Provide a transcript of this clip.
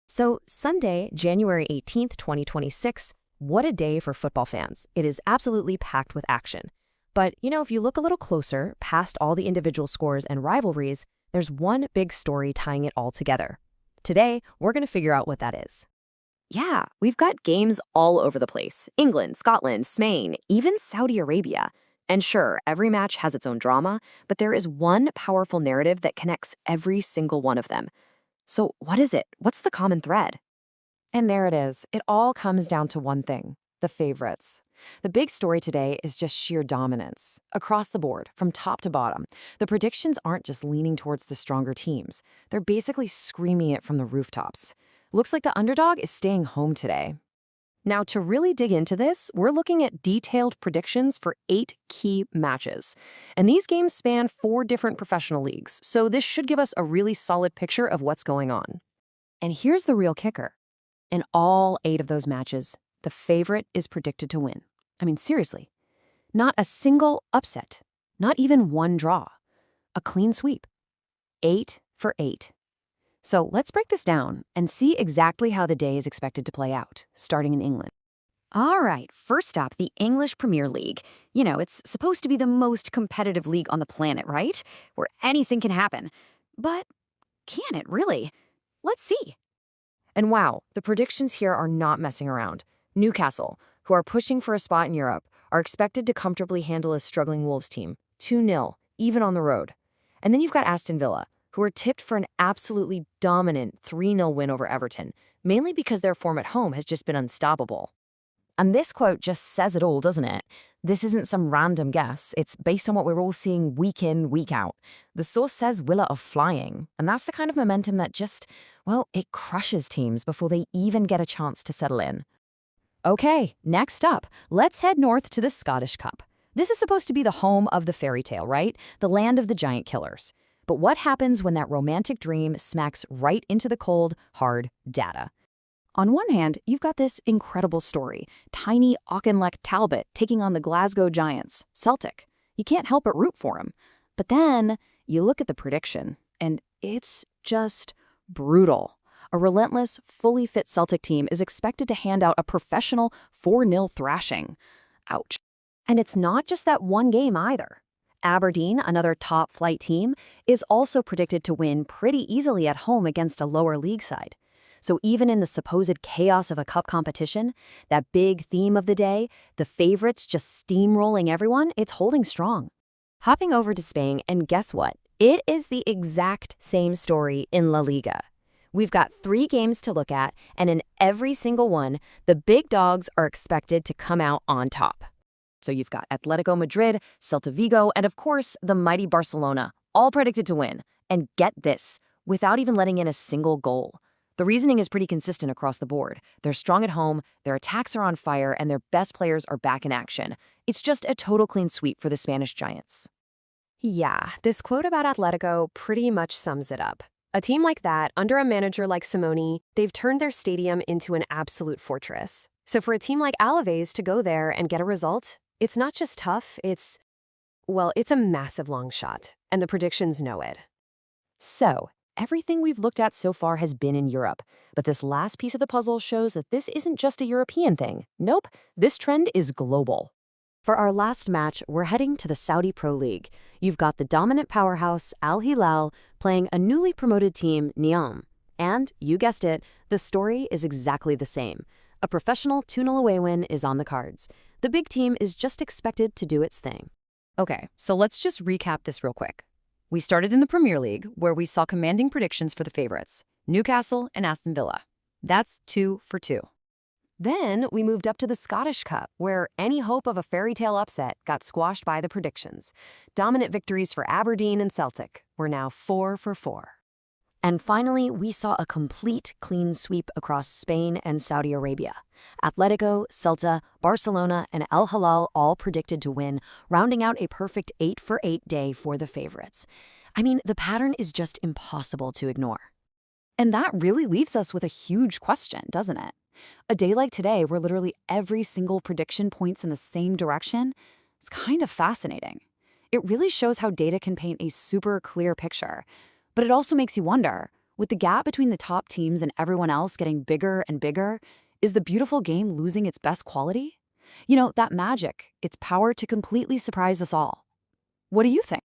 So, Sunday, January 18th, 2026, what a day for football fans. It is absolutely packed with action. But, if you look a little closer, past all the individual scores and rivalries, there's one big story tying it all together. Today, we're going to figure out what that is. Yeah, we've got games all over the place. England, Scotland, Spain, even Saudi Arabia. And sure, every match has its own drama, but there is one powerful narrative that connects every single one of them. So what is it? What's the common thread? And there it is. It all comes down to one thing: the favorites. The big story today is just sheer dominance. Across the board, from top to bottom, the predictions aren't just leaning towards the stronger teams. They're basically screaming it from the rooftops. Looks like the underdog is staying home today. Now, to really dig into this, we're looking at detailed predictions for 8 key matches. And these games span 4 different professional leagues, so this should give us a really solid picture of what's going on. And here's the real kicker. In all 8 of those matches, the favorite is predicted to win. I mean, seriously. Not a single upset. Not even one draw. A clean sweep. 8 for 8. So let's break this down and see exactly how the day is expected to play out, starting in England. All right, first up, the English Premier League. It's supposed to be the most competitive league on the planet, right? Where anything can happen. But can it really? Let's see. And wow, the predictions here are not messing around. Newcastle, who are pushing for a spot in Europe, are expected to comfortably handle a struggling Wolves team, 2-0, even on the road. And then you've got Aston Villa, who are tipped for an absolutely dominant 3-0 win over Everton, mainly because their form at home has just been unstoppable. And this quote just says it all, doesn't it? This isn't some random guess. It's based on what we're all seeing week in, week out. The source says Villa are flying, and that's the kind of momentum that just, it crushes teams before they even get a chance to settle in. Okay, next up, let's head north to the Scottish Cup. This is supposed to be the home of the fairy tale, right? The land of the giant killers. But what happens when that romantic dream smacks right into the cold, hard data? On one hand, you've got this incredible story. Tiny Auchinleck Talbot taking on the Glasgow Giants, Celtic. You can't help but root for him. But then you look at the prediction, and it's just brutal. A relentless, fully fit Celtic team is expected to hand out a professional 4-0 thrashing. Ouch. And it's not just that one game either. Aberdeen, another top-flight team, is also predicted to win pretty easily at home against a lower league side. So even in the supposed chaos of a cup competition, that big theme of the day, the favorites just steamrolling everyone, it's holding strong. Hopping over to Spain, and guess what? It is the exact same story in La Liga. We've got 3 games to look at, and in every single one, the big dogs are expected to come out on top. So you've got Atletico Madrid, Celta Vigo, and of course, the mighty Barcelona, all predicted to win. And get this, without even letting in a single goal. The reasoning is pretty consistent across the board. They're strong at home, their attacks are on fire, and their best players are back in action. It's just a total clean sweep for the Spanish Giants. Yeah, this quote about Atletico pretty much sums it up. A team like that, under a manager like Simone, they've turned their stadium into an absolute fortress. So for a team like Alaves to go there and get a result, it's not just tough, it's a massive long shot, and the predictions know it. So, everything we've looked at so far has been in Europe, but this last piece of the puzzle shows that this isn't just a European thing. Nope, this trend is global. For our last match, we're heading to the Saudi Pro League. You've got the dominant powerhouse Al Hilal playing a newly promoted team, Neom. And, you guessed it, the story is exactly the same. A professional 2-0 away win is on the cards. The big team is just expected to do its thing. Okay, so let's just recap this real quick. We started in the Premier League, where we saw commanding predictions for the favorites, Newcastle and Aston Villa. That's 2 for 2. Then we moved up to the Scottish Cup, where any hope of a fairy tale upset got squashed by the predictions. Dominant victories for Aberdeen and Celtic were now 4 for 4. And finally, we saw a complete clean sweep across Spain and Saudi Arabia. Atletico, Celta, Barcelona, and Al Hilal all predicted to win, rounding out a perfect 8 for 8 day for the favorites. I mean, the pattern is just impossible to ignore. And that really leaves us with a huge question, doesn't it? A day like today, where literally every single prediction points in the same direction, it's kind of fascinating. It really shows how data can paint a super clear picture. But it also makes you wonder, With the gap between the top teams and everyone else getting bigger and bigger, is the beautiful game losing its best quality? That magic, its power to completely surprise us all. What do you think?